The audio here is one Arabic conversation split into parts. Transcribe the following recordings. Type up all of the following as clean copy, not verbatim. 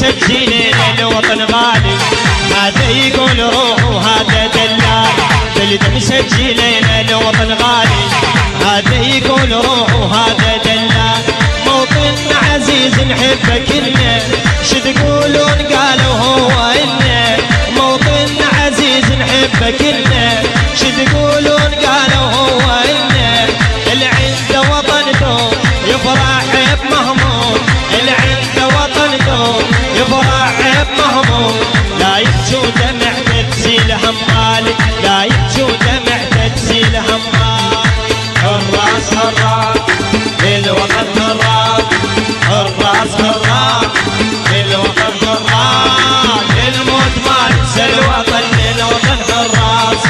مسجلين الوطن غالي، هذا يقول روح وهذا دلال. بلد مسجلين الوطن غالي، هذا يقول روح وهذا دلال. موطن عزيز نحبه كلنا، شو تقولون قالوا هو إلنا. موطن عزيز نحبه كلنا، شو تقولون قالوا هو إلنا. اللي عنده وطن دوم يفرح بمهموم، اللي عنده وطن دوم يفرح بمهموم. لا يبكوا دمع تنزيل همالي، لا يبكوا دمع تنزيل همالي. حراس حراس للوطن حراس، حراس حراس للوطن حراس. للموت ما ننسى الوطن، للوطن حراس.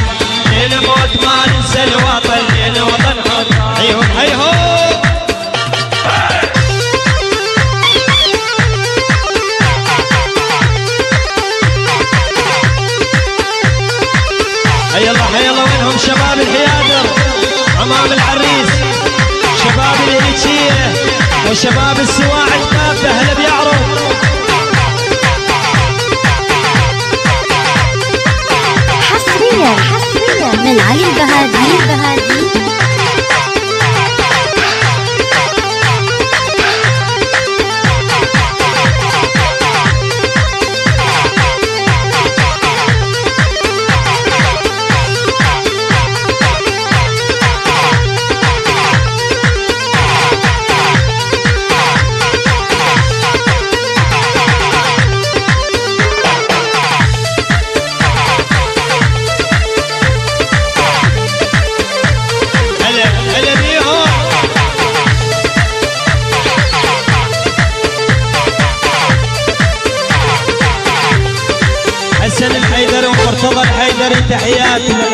للموت ما ننسى الوطن، للوطن حراس. هيهو هيهو هيلا هيلا. وينهم شباب الحيادر امام العريس، شباب الهيتشيه وشباب السواعد كافه هلا بيعرف. حصريا من علي البهادي. حسن الحيدر ومرتضى الحيدري تحياتي.